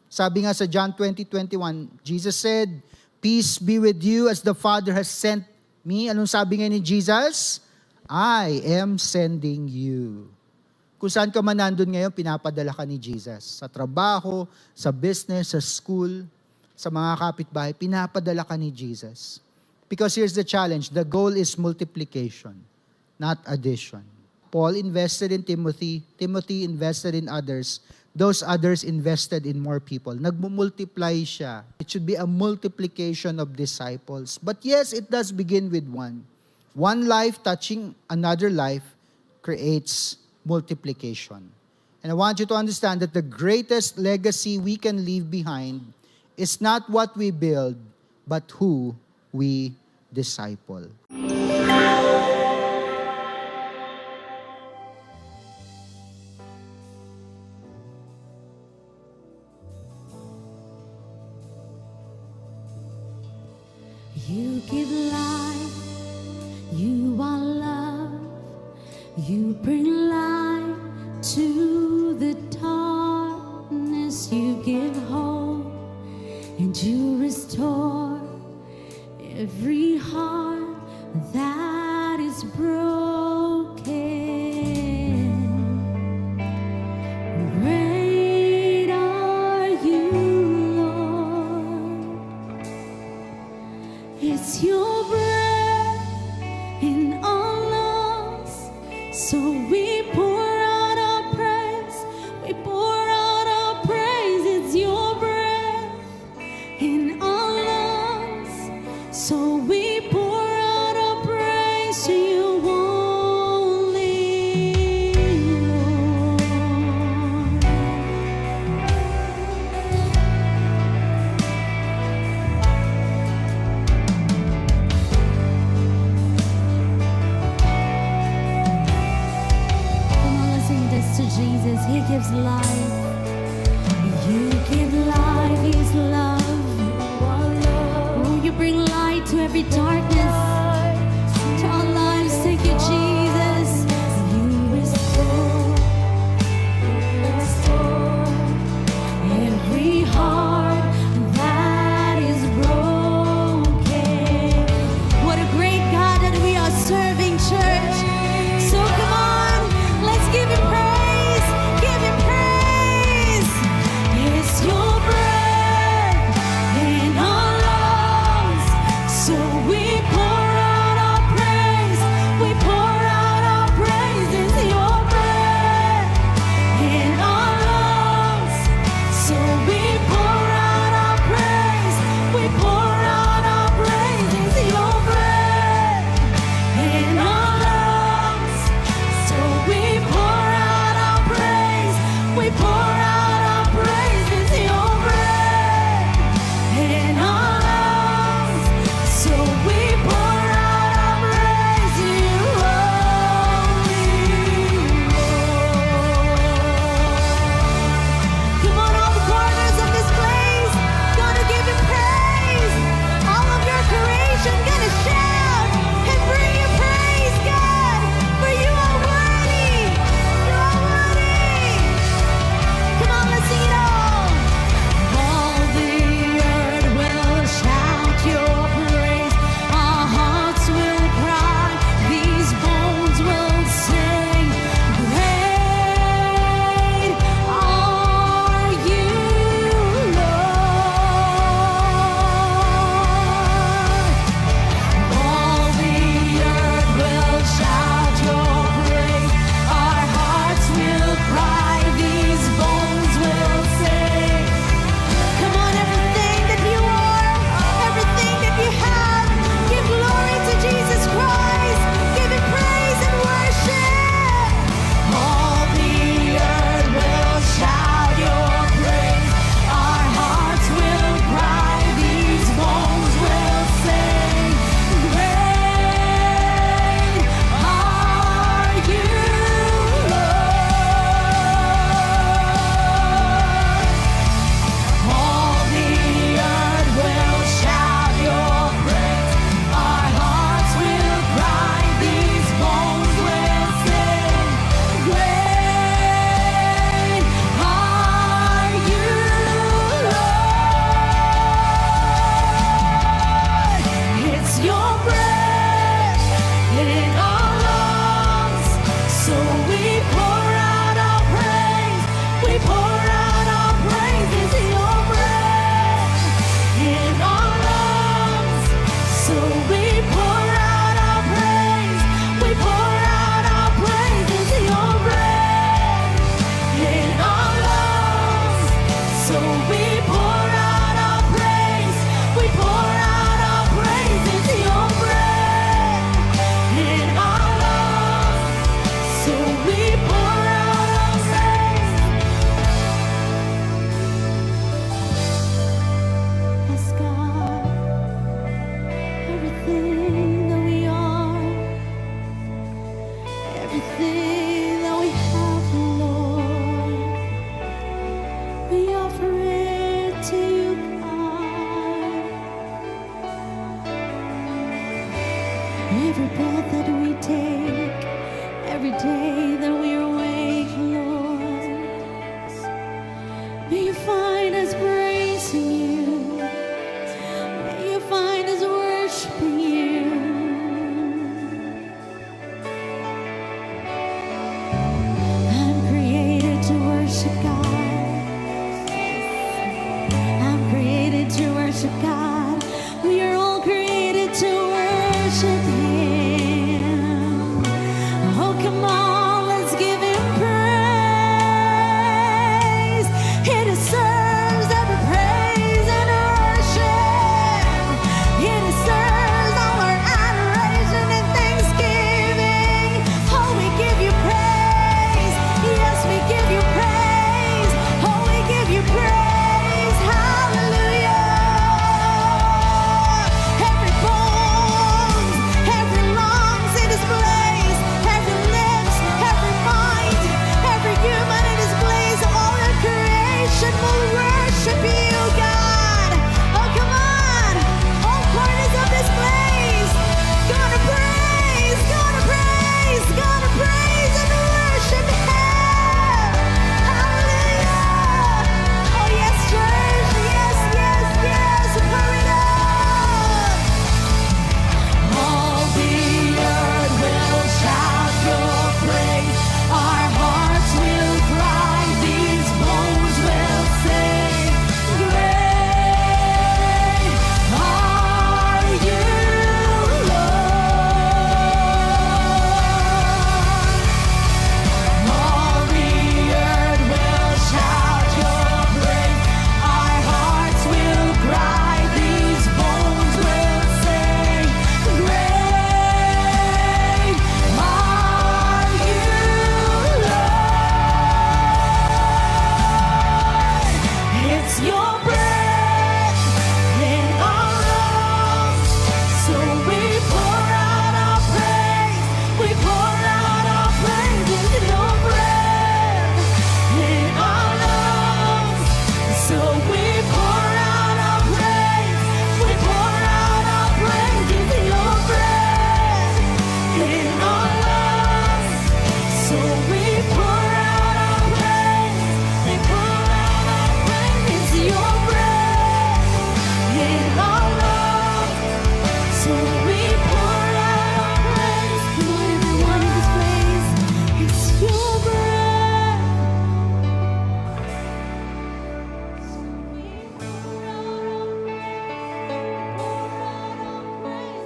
Sabi nga sa John 20:21, Jesus said, "Peace be with you as the Father has sent me." Anong sabi nga ni Jesus? I am sending you. Kung saan ka man nandun ngayon, pinapadala ka ni Jesus. Sa trabaho, sa business, sa school, sa mga kapitbahay, pinapadala ka ni Jesus. Because here's the challenge, the goal is multiplication, not addition. Paul invested in Timothy, Timothy invested in others, those others invested in more people. Nagmumultiply siya. It should be a multiplication of disciples. But yes, it does begin with one. One life touching another life creates multiplication. And I want you to understand that the greatest legacy we can leave behind is not what we build, but who we disciple. You give life, you are love, you bring light to the darkness, you give hope, and you restore every heart that is broken. Great are you, Lord. It's your breath in our lungs, so we pour out our praise. We pour out our praise. It's your breath in our lungs, so we pour out our praise to you only, Lord. Come on, let's sing this to Jesus. He gives life. You give life, He's love. Oh, you bring light to every darkness, to our lives. Thank you, Jesus. You restore every heart that is broken. What a great God that we are serving, church. So come on, let's give Him praise. Give Him praise. It's your breath in our lungs, so we So we pour out our praise. We pour out our praise. It's your breath in our lungs. So we pour out our praise. Yes, God, everything that we are, everything that we have, Lord, we offer it to you, God. Every breath that we take, every day that we are awake, Lord, may you find us praising you. May you find us worshiping you. I'm created to worship God. I'm created to worship God. We are all created to worship Him. Oh, come on, let's give Him praise. He deserves every praise and worship. He deserves all our adoration and thanksgiving. Oh, we give you praise. Yes, we give you praise. Oh, we give you praise. Hallelujah. Every bone, every lungs in this place, every lips, every mind, every human in this place, all your creation will worship you, God. Oh, come on. All corners of this place. Gonna praise, gonna praise, gonna praise and worship Him. Hallelujah. Oh, yes, church. Yes, yes, yes. Hurry up. All the earth will shout your praise. Our hearts will cry. These bones will sing. Great are you, Lord. All the earth will shout your praise. Our hearts will cry. These bones will sing. Great are you, Lord. It's your breath in our lungs. So we pour out our praise. We pour out our praise. It's your breath in our lungs. So we pour out our praise. We pour out our praise. It's your breath in our lungs. So we pour out our praise. We pour out our praise. It's your breath in our lungs. So we pour out our praise. Come on, everyone in this place. It's your breath. So we pour out our praise.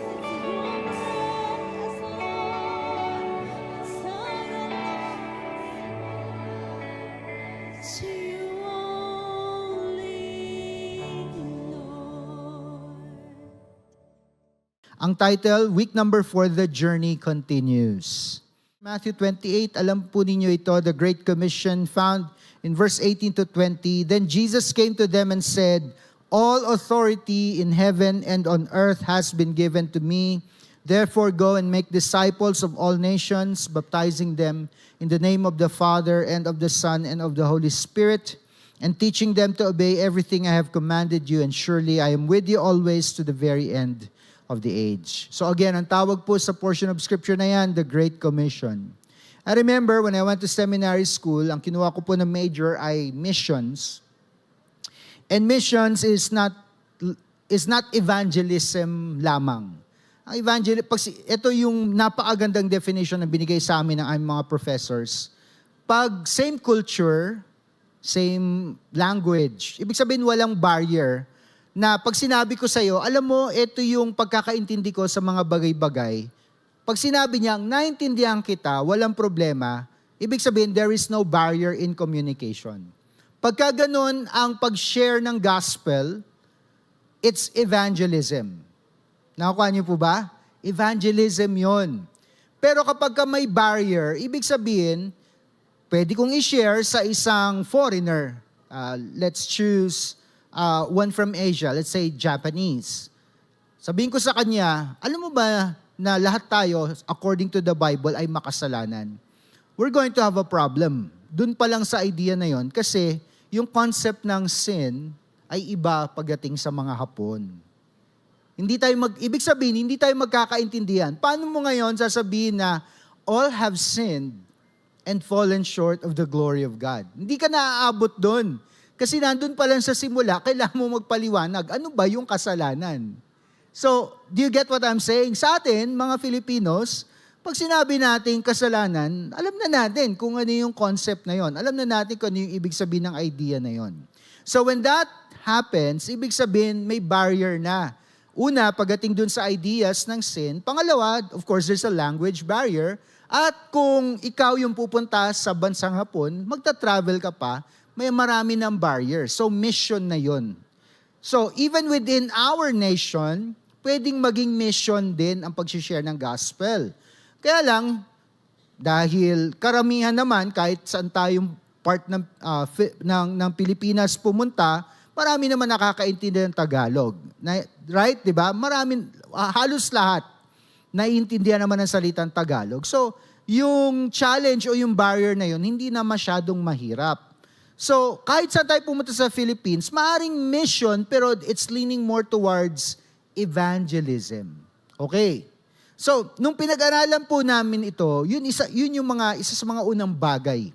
To you only, Lord. Ang title, week number 4, The Journey Continues. Matthew 28, alam po ninyo ito, the Great Commission found in verse 18 to 20. Then Jesus came to them and said, all authority in heaven and on earth has been given to me. Therefore go and make disciples of all nations, baptizing them in the name of the Father and of the Son and of the Holy Spirit, and teaching them to obey everything I have commanded you, and surely I am with you always to the very end of the age. So again, ang tawag po sa portion of scripture na yan, the Great Commission. I remember when I went to seminary school, ang kinuha ko po na major ay missions. And missions is not evangelism lamang. Ang ito yung napakagandang definition na binigay sa amin ng aming mga professors. Pag same culture, same language, ibig sabihin walang barrier, na pag sinabi ko sa'yo, alam mo, ito yung pagkakaintindi ko sa mga bagay-bagay. Pag sinabi niyang, naintindihan kita, walang problema, ibig sabihin, there is no barrier in communication. Pagka ganun ang pag-share ng gospel, it's evangelism. Nakukuha niyo po ba? Evangelism yon. Pero kapag ka may barrier, ibig sabihin, pwede kong i-share sa isang foreigner. Let's choose one from Asia, let's say Japanese. Sabihin ko sa kanya, alam mo ba na lahat tayo, according to the Bible, ay makasalanan? We're going to have a problem. Dun pa lang sa idea na yon, kasi yung concept ng sin ay iba pagdating sa mga Hapon. Ibig sabihin, hindi tayo magkakaintindihan. Paano mo ngayon sasabihin na all have sinned and fallen short of the glory of God? Hindi ka naaabot doon. Kasi nandun pa lang sa simula, kailangan mo magpaliwanag, ano ba yung kasalanan? So, do you get what I'm saying? Sa atin, mga Filipinos, pag sinabi natin kasalanan, alam na natin kung ano yung concept na yon. Alam na natin kung ano yung ibig sabihin ng idea na yon. So when that happens, ibig sabihin may barrier na. Una, pagdating dun sa ideas ng sin. Pangalawa, of course, there's a language barrier. At kung ikaw yung pupunta sa bansang Hapon, magta-travel ka pa, may marami ng barrier. So mission na yon. So even within our nation, pwedeng maging mission din ang pag-share ng gospel. Kaya lang, dahil karamihan naman, kahit saan tayong part ng Pilipinas pumunta, marami naman nakakaintindi ng Tagalog. Right? Diba? Halos lahat naiintindihan naman ng salitang Tagalog. So, yung challenge o yung barrier na yun, hindi na masyadong mahirap. So, kahit saan tayo pumunta sa Philippines, maaring mission, pero it's leaning more towards evangelism. Okay. So, nung pinag-aralan po namin ito, yun isa sa mga unang bagay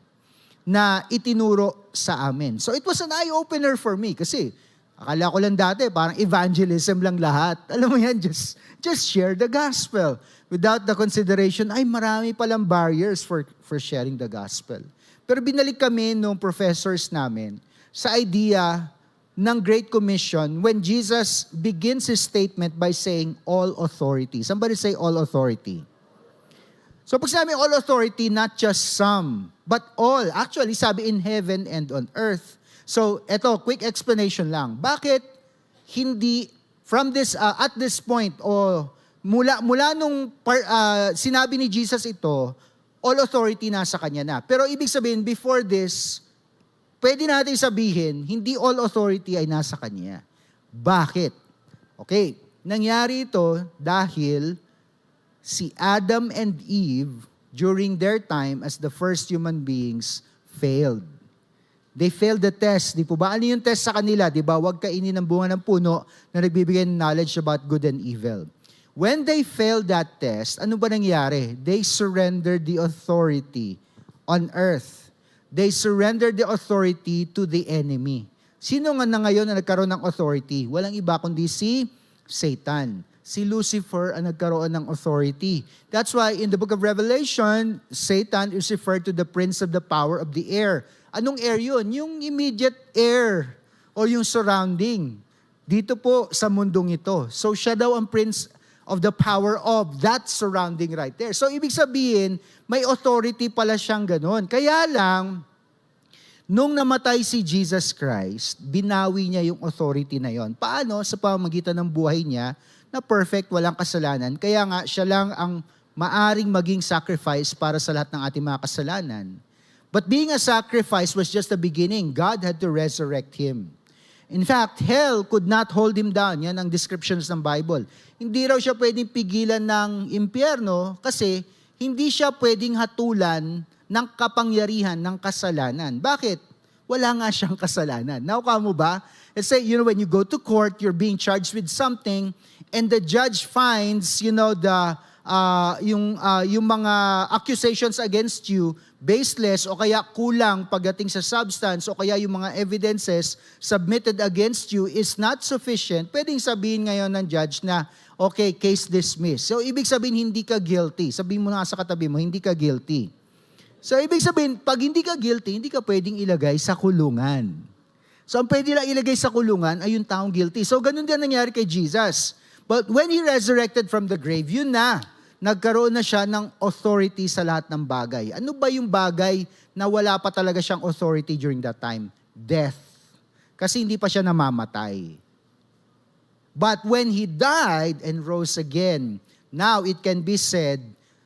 na itinuro sa amin. So, it was an eye-opener for me kasi akala ko lang dati, parang evangelism lang lahat. Alam mo yan, just share the gospel. Without the consideration, ay marami palang barriers for sharing the gospel. Pero binalik kami nung professors namin sa idea ng Great Commission when Jesus begins his statement by saying, all authority. Somebody say, all authority. So pag sinabi all authority, not just some, but all. Actually, sabi in heaven and on earth. So eto, quick explanation lang. Bakit hindi, from this, at this point, mula nung sinabi ni Jesus ito, all authority nasa kanya na. Pero ibig sabihin, before this, pwede natin sabihin, hindi all authority ay nasa kanya. Bakit? Okay, nangyari ito dahil si Adam and Eve, during their time as the first human beings, failed. They failed the test. Di po ba? Ano yung test sa kanila? Di ba? Huwag kainin ng bunga ng puno na nagbibigay ng knowledge about good and evil. When they failed that test, ano ba nangyari? They surrendered the authority on earth. They surrendered the authority to the enemy. Sino nga na ngayon na nagkaroon ng authority? Walang iba kundi si Satan. Si Lucifer ang nagkaroon ng authority. That's why in the book of Revelation, Satan is referred to the prince of the power of the air. Anong air yun? Yung immediate air o yung surrounding. Dito po sa mundong ito. So siya daw ang prince of the power of that surrounding right there. So ibig sabihin, may authority pala siyang ganun. Kaya lang, nung namatay si Jesus Christ, binawi niya yung authority na yon. Paano? Sa pamamagitan ng buhay niya, na perfect, walang kasalanan. Kaya nga, siya lang ang maaring maging sacrifice para sa lahat ng ating mga kasalanan. But being a sacrifice was just the beginning. God had to resurrect Him. In fact, hell could not hold Him down. Yan ang descriptions ng Bible. Hindi raw siya pwedeng pigilan ng impyerno kasi hindi siya pwedeng hatulan ng kapangyarihan ng kasalanan. Bakit? Wala nga siyang kasalanan. Nauka mo ba? Let's say, when you go to court, you're being charged with something, and the judge finds, yung mga accusations against you baseless o kaya kulang pagdating sa substance o kaya yung mga evidences submitted against you is not sufficient, pwedeng sabihin ngayon ng judge na, okay, case dismissed. So, ibig sabihin, hindi ka guilty. Sabihin mo na sa katabi mo, hindi ka guilty. So, ibig sabihin, pag hindi ka guilty, hindi ka pwedeng ilagay sa kulungan. So, ang pwede lang ilagay sa kulungan ay yung taong guilty. So, ganun din nangyari kay Jesus. But when He resurrected from the grave, yun na. Nagkaroon na siya ng authority sa lahat ng bagay. Ano ba yung bagay na wala pa talaga siyang authority during that time? death. Kasi hindi pa siya namamatay. But when He died and rose again, now it can be said,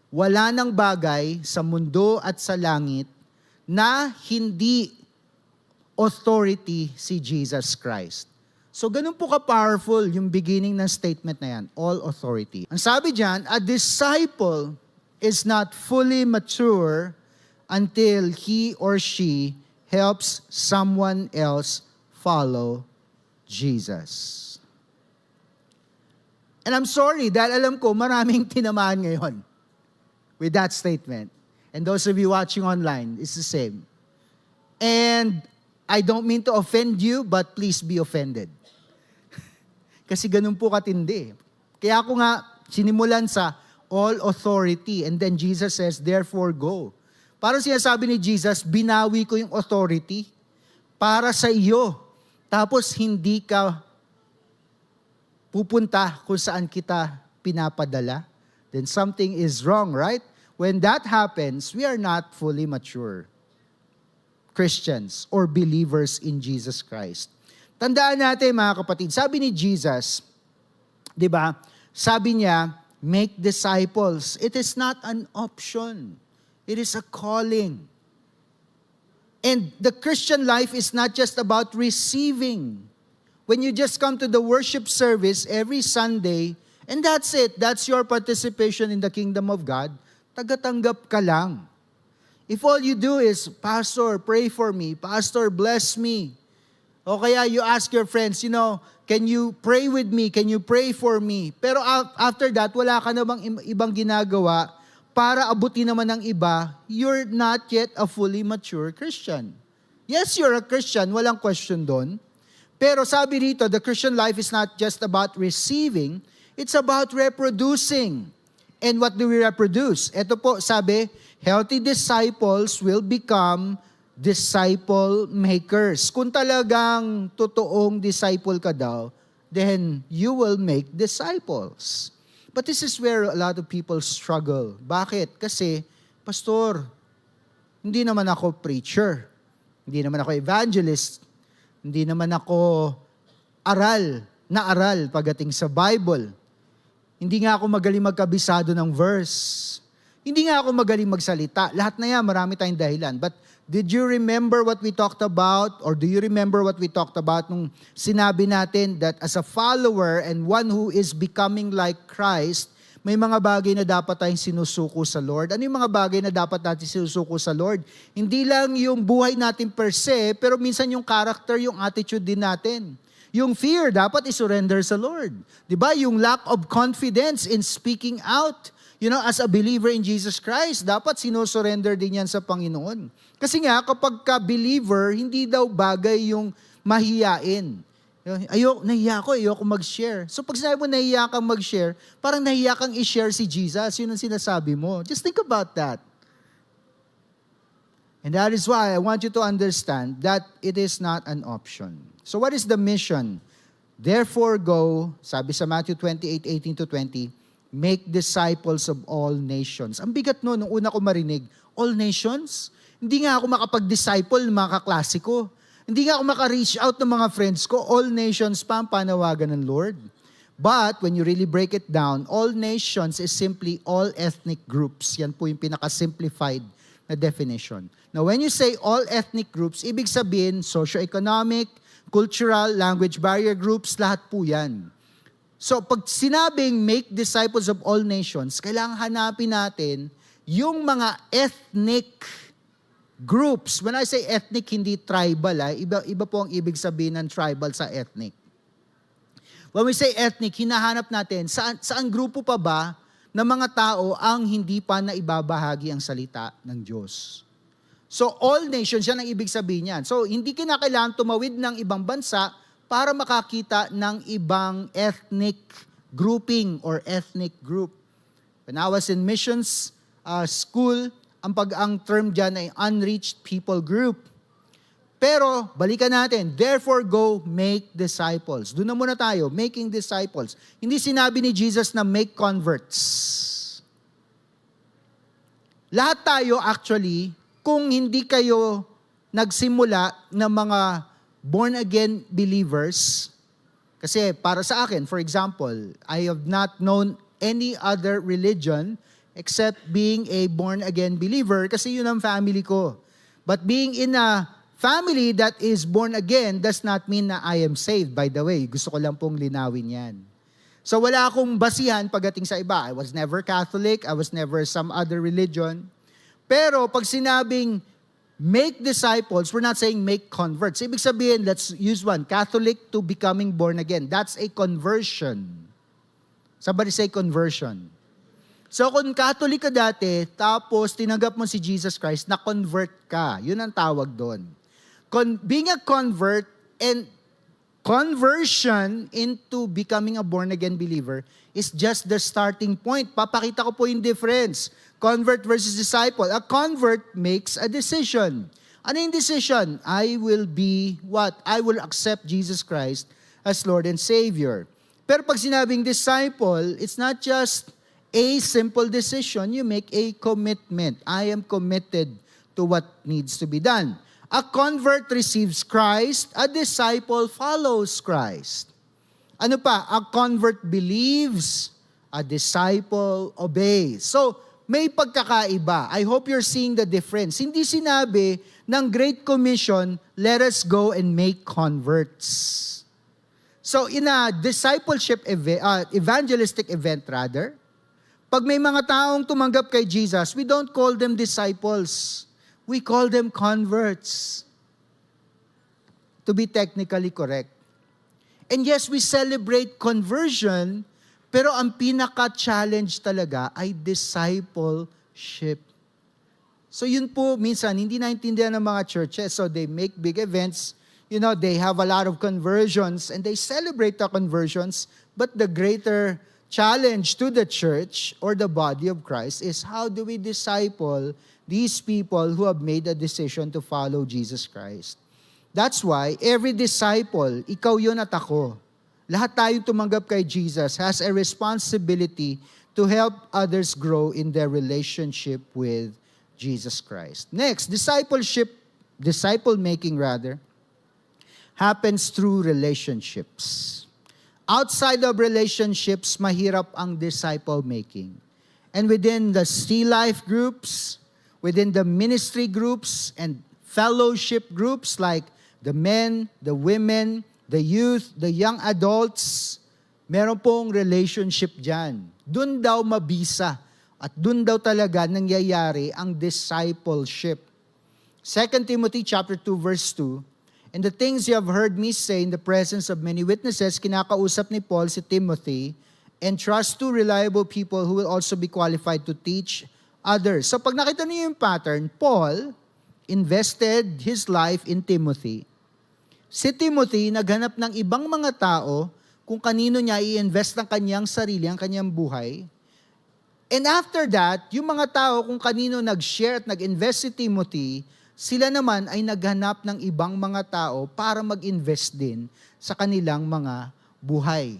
wala nang bagay sa mundo at sa langit na hindi authority si Jesus Christ. So ganun po ka-powerful yung beginning ng statement na yan, all authority. Ang sabi diyan, a disciple is not fully mature until he or she helps someone else follow Jesus. And I'm sorry, dahil alam ko maraming tinamaan ngayon with that statement. And those of you watching online, it's the same. And I don't mean to offend you, but please be offended. Kasi ganun po katindi. Kaya ako nga sinimulan sa all authority. And then Jesus says, therefore go. Parang sinasabi ni Jesus, binawi ko yung authority para sa iyo. Tapos hindi ka pupunta kung saan kita pinapadala. Then something is wrong, right? When that happens, we are not fully mature Christians or believers in Jesus Christ. Tandaan natin mga kapatid, sabi ni Jesus, di ba, sabi niya, make disciples. It is not an option. It is a calling. And the Christian life is not just about receiving. When you just come to the worship service every Sunday, and that's it, that's your participation in the kingdom of God, tagatanggap ka lang. If all you do is, Pastor, pray for me. Pastor, bless me. O kaya you ask your friends, can you pray with me? Can you pray for me? Pero after that, wala ka na bang ibang ginagawa para abutin naman ng iba, you're not yet a fully mature Christian. Yes, you're a Christian, walang question doon. Pero sabi rito, the Christian life is not just about receiving, it's about reproducing. And what do we reproduce? Ito po, sabi, healthy disciples will become disciple makers. Kung talagang totoong disciple ka daw, then you will make disciples. But this is where a lot of people struggle. Bakit? Kasi, Pastor, hindi naman ako preacher. Hindi naman ako evangelist. Hindi naman ako aral pagdating sa Bible. Hindi nga ako magaling magkabisado ng verse. Hindi nga ako magaling magsalita. Lahat na yan, marami tayong dahilan. But did you remember what we talked about? Or do you remember what we talked about nung sinabi natin that as a follower and one who is becoming like Christ, may mga bagay na dapat tayong sinusuko sa Lord. Ano yung mga bagay na dapat natin sinusuko sa Lord? Hindi lang yung buhay natin per se, pero minsan yung character, yung attitude din natin. Yung fear, dapat isurrender sa Lord. Diba? Yung lack of confidence in speaking out. As a believer in Jesus Christ, dapat sinusurrender din yan sa Panginoon. Kasi nga, kapag ka-believer, hindi daw bagay yung mahiyain. Ayoko mag-share. So pag sinabi mo nahiya kang mag-share, parang nahiya kang i-share si Jesus. Yun ang sinasabi mo. Just think about that. And that is why I want you to understand that it is not an option. So what is the mission? Therefore go, sabi sa Matthew 28:18-20, make disciples of all nations. Ang bigat nung una ko marinig, all nations? Hindi nga ako makapag-disciple ng mga kaklase ko. Hindi nga ako maka-reach out ng mga friends ko. All nations pa ang panawagan ng Lord. But when you really break it down, all nations is simply all ethnic groups. Yan po yung pinaka-simplified na definition. Now when you say all ethnic groups, ibig sabihin socio-economic, cultural, language barrier groups, lahat po yan. So pag sinabing make disciples of all nations, kailangan hanapin natin yung mga ethnic groups. When I say ethnic, hindi tribal. Iba po ang ibig sabihin ng tribal sa ethnic. When we say ethnic, hinahanap natin saan grupo pa ba ng mga tao ang hindi pa naibabahagi ang salita ng Diyos. So all nations, yan ang ibig sabihin yan. So hindi kinakailangan tumawid ng ibang bansa para makakita ng ibang ethnic grouping or ethnic group. When I was in missions school, ang term dyan ay unreached people group. Pero, balikan natin, therefore go make disciples. Doon na muna tayo, making disciples. Hindi sinabi ni Jesus na make converts. Lahat tayo actually, kung hindi kayo nagsimula ng mga born-again believers. Kasi para sa akin, for example, I have not known any other religion except being a born-again believer kasi yun ang family ko. But being in a family that is born again does not mean na I am saved. By the way, gusto ko lang pong linawin yan. So wala akong basihan pagdating sa iba. I was never Catholic, I was never some other religion. Pero pag sinabing make disciples, we're not saying make converts. Ibig sabihin, let's use one, Catholic to becoming born again. That's a conversion. Somebody say conversion. So kung Catholic ka dati, tapos tinanggap mo si Jesus Christ, na-convert ka. Yun ang tawag doon. Being a convert and conversion into becoming a born-again believer is just the starting point. Papakita ko po yung difference. Convert versus disciple. A convert makes a decision. Ano yung decision? I will be what? I will accept Jesus Christ as Lord and Savior. Pero pag sinabing disciple, it's not just a simple decision. You make a commitment. I am committed to what needs to be done. A convert receives Christ, a disciple follows Christ. Ano pa? A convert believes, a disciple obeys. So, may pagkakaiba. I hope you're seeing the difference. Hindi sinabi ng Great Commission, let us go and make converts. So, in a discipleship evangelistic event rather, pag may mga taong tumanggap kay Jesus, we don't call them disciples. We call them converts. To be technically correct. And yes, we celebrate conversion, pero ang pinaka-challenge talaga ay discipleship. So yun po, minsan, hindi naintindihan ng mga churches. So they make big events, they have a lot of conversions, and they celebrate the conversions, but the greater challenge to the church or the body of Christ is how do we disciple these people who have made a decision to follow Jesus Christ. That's why every disciple, ikaw yun at ako, lahat tayo tumanggap kay Jesus has a responsibility to help others grow in their relationship with Jesus Christ. Next, disciple making happens through relationships. Outside of relationships, mahirap ang disciple making. And within the Sea Life groups, within the ministry groups and fellowship groups like the men, the women, the youth, the young adults, meron pong relationship dyan. Doon daw mabisa at doon daw talaga nangyayari ang discipleship. 2 Timothy chapter 2 verse 2, and the things you have heard me say in the presence of many witnesses, kinakausap ni Paul si Timothy, and trust to reliable people who will also be qualified to teach others. So pag nakita niyo yung pattern, Paul invested his life in Timothy. Si Timothy naghanap ng ibang mga tao kung kanino niya i-invest ang kanyang sarili, ang kanyang buhay. And after that, yung mga tao kung kanino nag-share at nag-invest si Timothy, sila naman ay naghanap ng ibang mga tao para mag-invest din sa kanilang mga buhay.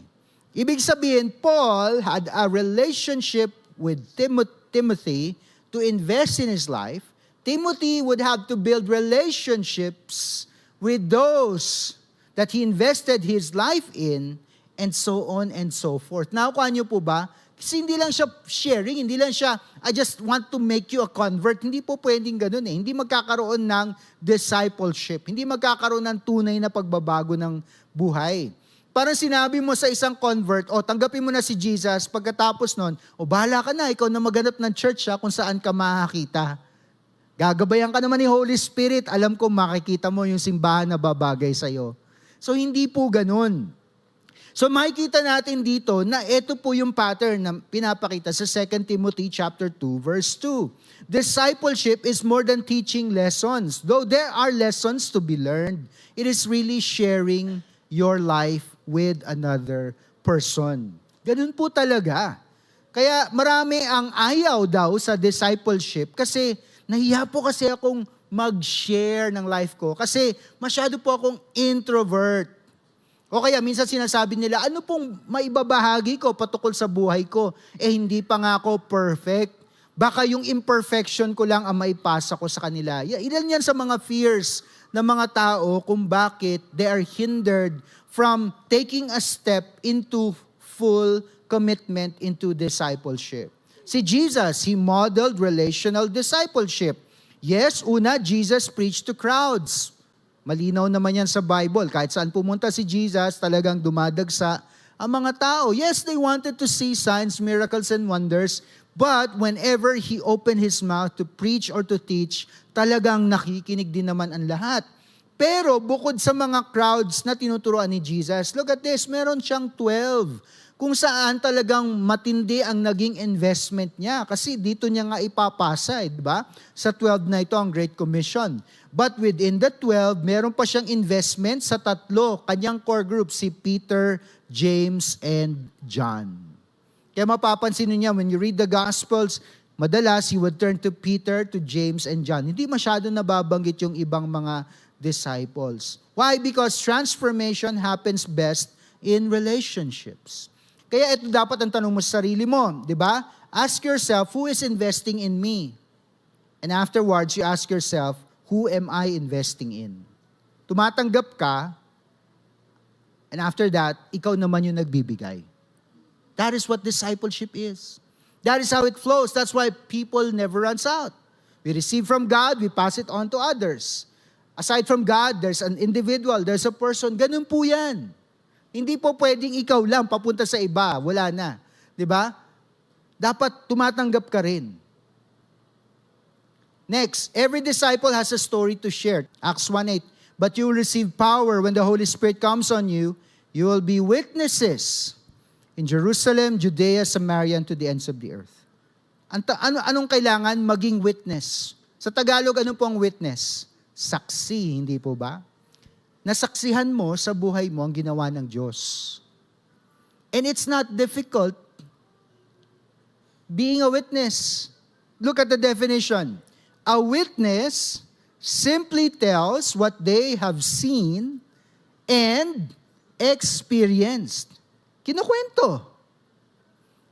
Ibig sabihin, Paul had a relationship with Timothy to invest in his life. Timothy would have to build relationships with those that he invested his life in, and so on and so forth. Nakukuha niyo po ba? Kasi hindi lang siya sharing, hindi lang siya, I just want to make you a convert. Hindi po pwedeng ganun eh. Hindi magkakaroon ng discipleship. Hindi magkakaroon ng tunay na pagbabago ng buhay. Parang sinabi mo sa isang convert, tanggapin mo na si Jesus, pagkatapos nun, bahala ka na, ikaw na maghanap ng church kung saan ka makakita. Gagabayan ka naman ni Holy Spirit, alam ko makikita mo yung simbahan na babagay sa'yo. So hindi po ganun. So makikita natin dito na ito po yung pattern na pinapakita sa 2 Timothy chapter 2 verse 2. Discipleship is more than teaching lessons. Though there are lessons to be learned, it is really sharing your life with another person. Ganun po talaga. Kaya marami ang ayaw daw sa discipleship kasi nahiya po kasi akong mag-share ng life ko kasi masyado po akong introvert. O kaya minsan sinasabi nila, ano pong maibabahagi ko patukol sa buhay ko? Hindi pa nga ako perfect. Baka yung imperfection ko lang ang maipasa ko sa kanila. Ilan yan sa mga fears ng mga tao kung bakit they are hindered from taking a step into full commitment into discipleship. Si Jesus, He modeled relational discipleship. Yes, una, Jesus preached to crowds. Malinaw naman yan sa Bible. Kahit saan pumunta si Jesus, talagang dumadagsa ang mga tao. Yes, they wanted to see signs, miracles, and wonders. But whenever He opened His mouth to preach or to teach, talagang nakikinig din naman ang lahat. Pero bukod sa mga crowds na tinuturuan ni Jesus, look at this, meron siyang 12 kung saan talagang matindi ang naging investment niya. Kasi dito niya nga ipapasa, di ba? Sa 12 na ito ang Great Commission. But within the 12, meron pa siyang investment sa 3, kanyang core group, si Peter, James, and John. Kaya mapapansin niyo when you read the Gospels, madalas he would turn to Peter, to James, and John. Hindi masyado nababanggit yung ibang mga disciples. Why? Because transformation happens best in relationships. Kaya ito dapat ang tanong mo sa sarili mo, di ba? Ask yourself, who is investing in me? And afterwards, you ask yourself, who am I investing in? Tumatanggap ka, and after that, ikaw naman yung nagbibigay. That is what discipleship is. That is how it flows. That's why people never runs out. We receive from God, we pass it on to others. Aside from God, there's an individual, there's a person. Ganun po yan. Hindi po pwedeng ikaw lang papunta sa iba. Wala na. Diba? Dapat tumatanggap ka rin. Next, every disciple has a story to share. Acts 1:8. But you will receive power when the Holy Spirit comes on you. You will be witnesses in Jerusalem, Judea, Samaria, and to the ends of the earth. Anong kailangan? Maging witness. Sa Tagalog, ano po ang witness? Saksi, hindi po ba? Nasaksihan mo sa buhay mo ang ginawa ng Diyos. And it's not difficult being a witness. Look at the definition. A witness simply tells what they have seen and experienced. Kinukwento.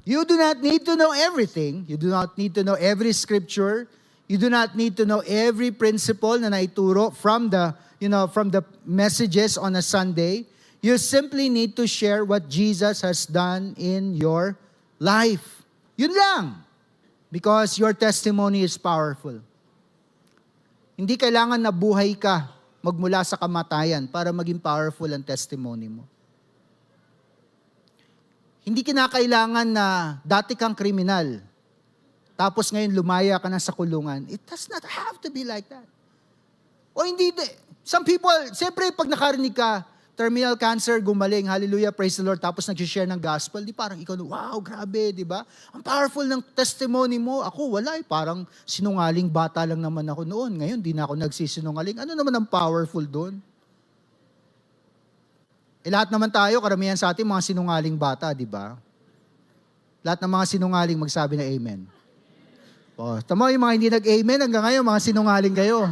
You do not need to know everything. You do not need to know every scripture. You do not need to know every principle na naituro from the messages on a Sunday. You simply need to share what Jesus has done in your life. Yun lang. Because your testimony is powerful. Hindi kailangan na buhay ka magmula sa kamatayan para maging powerful ang testimony mo. Hindi kinakailangan na dati kang kriminal, tapos ngayon lumaya ka na sa kulungan. It does not have to be like that. O hindi, some people, siyempre pag nakarinig ka, terminal cancer, gumaling, hallelujah, praise the Lord, tapos nag-share ng gospel, di parang ikaw, wow, grabe, di ba? Ang powerful ng testimony mo. Ako, wala parang sinungaling bata lang naman ako noon. Ngayon, di na ako nagsisinungaling. Ano naman ang powerful doon? Lahat naman tayo, karamihan sa atin, mga sinungaling bata, di ba? Lahat ng mga sinungaling magsabi na amen. O, tama yung mga hindi nag-amen, hanggang ngayon, mga sinungaling kayo.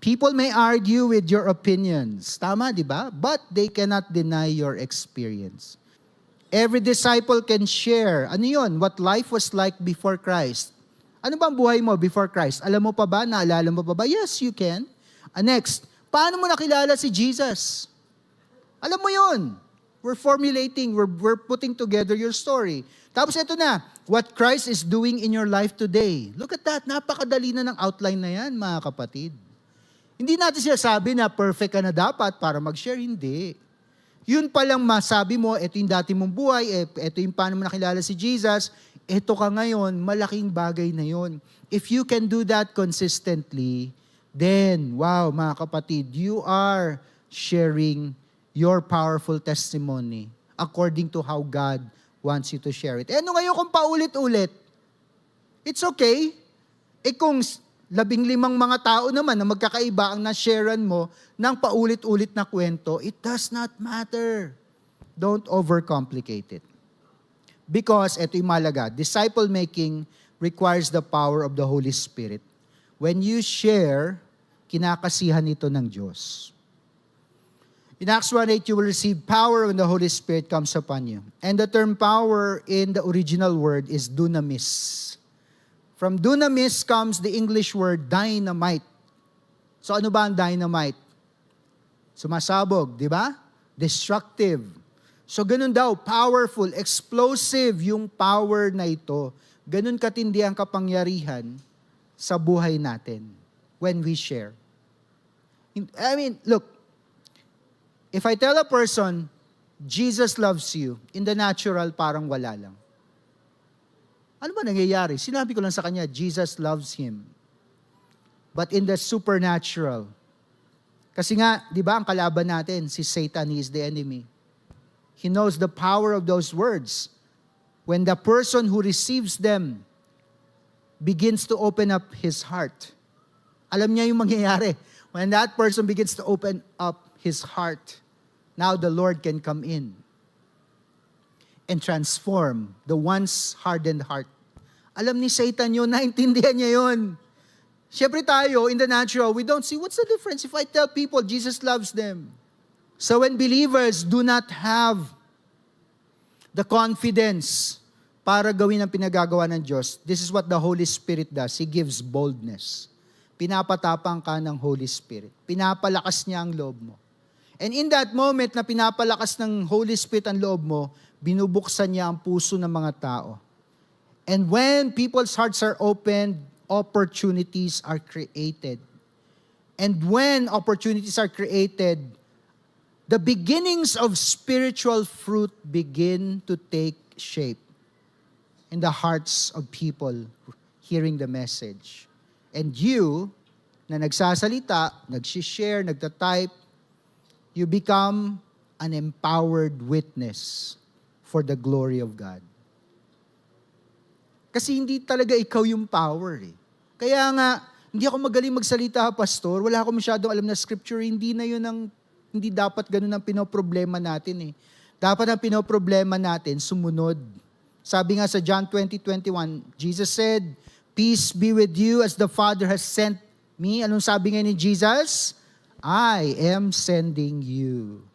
People may argue with your opinions. Tama, di ba? But they cannot deny your experience. Every disciple can share. Ano yun? What life was like before Christ. Ano ba ang buhay mo before Christ? Alam mo pa ba? Naalala mo pa ba? Yes, you can. Next, paano mo nakilala si Jesus? Alam mo yun. We're formulating, we're putting together your story. Tapos ito na, what Christ is doing in your life today. Look at that, napakadali na ng outline na yan, mga kapatid. Hindi natin sinasabi na perfect ka na dapat para mag-share, hindi. Yun palang masabi mo, ito yung dati mong buhay, ito yung paano mo nakilala si Jesus, ito ka ngayon, malaking bagay na yun. If you can do that consistently, then, wow, mga kapatid, you are sharing your powerful testimony according to how God wants you to share it. Ano ngayon kung paulit-ulit? It's okay. Kung 15 mga tao naman na magkakaiba ang na-sharean mo ng paulit-ulit na kwento, it does not matter. Don't overcomplicate it. Because, ito yung malaga, disciple making requires the power of the Holy Spirit. When you share, kinakasihan ito ng Diyos. In Acts 1:8, you will receive power when the Holy Spirit comes upon you. And the term power in the original word is dunamis. From dunamis comes the English word dynamite. So ano ba ang dynamite? Sumasabog, di ba? Destructive. So ganun daw, powerful, explosive yung power na ito. Ganun katindi ang kapangyarihan sa buhay natin when we share. I mean, look, if I tell a person, Jesus loves you, in the natural, parang wala lang. Ano ba nangyayari? Sinabi ko lang sa kanya, Jesus loves him. But in the supernatural, kasi nga, di ba, ang kalaban natin, si Satan, he is the enemy. He knows the power of those words. When the person who receives them begins to open up his heart, alam niya yung mangyayari. When that person begins to open up his heart, now the Lord can come in and transform the once hardened heart. Alam ni Satan yun, naintindihan niya yun. Siyempre tayo, in the natural, we don't see what's the difference if I tell people Jesus loves them. So when believers do not have the confidence para gawin ang pinagagawa ng Diyos, this is what the Holy Spirit does. He gives boldness. Pinapatapang ka ng Holy Spirit. Pinapalakas niya ang loob mo. And in that moment na pinapalakas ng Holy Spirit ang loob mo, binubuksan niya ang puso ng mga tao. And when people's hearts are opened, opportunities are created. And when opportunities are created, the beginnings of spiritual fruit begin to take shape in the hearts of people hearing the message. And you, na nagsasalita, nagsishare, nagtatype, you become an empowered witness for the glory of God. Kasi hindi talaga ikaw yung power eh. Kaya nga, hindi ako magaling magsalita, pastor. Wala ako masyadong alam na scripture. Hindi na yun hindi dapat ganun ang pinoproblema natin eh. Dapat ang pinoproblema natin, sumunod. Sabi nga sa John 20:21, Jesus said, "Peace be with you as the Father has sent me." Anong sabi nga ni Jesus? I am sending you.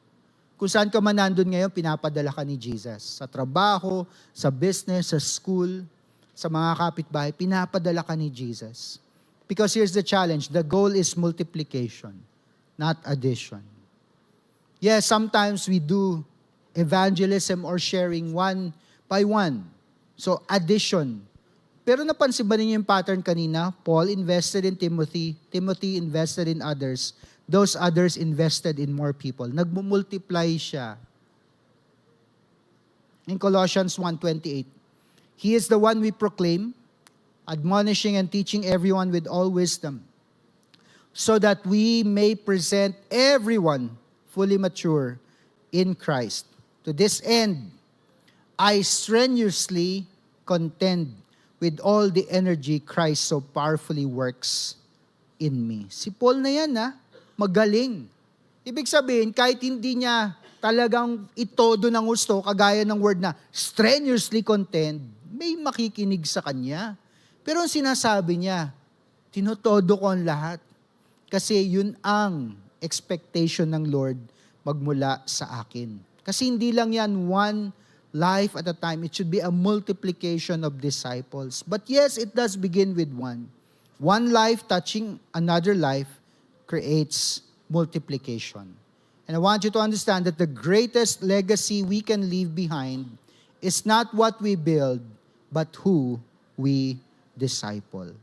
Kung saan ka man nandun ngayon, pinapadala ka ni Jesus. Sa trabaho, sa business, sa school, sa mga kapitbahay, pinapadala ka ni Jesus. Because here's the challenge. The goal is multiplication, not addition. Yes, sometimes we do evangelism or sharing one by one. So, addition. Pero napansin ba ninyo yung pattern kanina? Paul invested in Timothy. Timothy invested in others. Those others invested in more people. Nagmumultiply siya. In Colossians 1:28, He is the one we proclaim, admonishing and teaching everyone with all wisdom, so that we may present everyone fully mature in Christ. To this end, I strenuously contend with all the energy Christ so powerfully works in me. Si Paul na yan magaling. Ibig sabihin, kahit hindi niya talagang itodo ng gusto, kagaya ng word na strenuously contend, may makikinig sa kanya. Pero ang sinasabi niya, tinotodo ko ang lahat. Kasi yun ang expectation ng Lord magmula sa akin. Kasi hindi lang yan one life at a time. It should be a multiplication of disciples. But yes, it does begin with one. One life touching another life creates multiplication. And I want you to understand that the greatest legacy we can leave behind is not what we build, but who we disciple.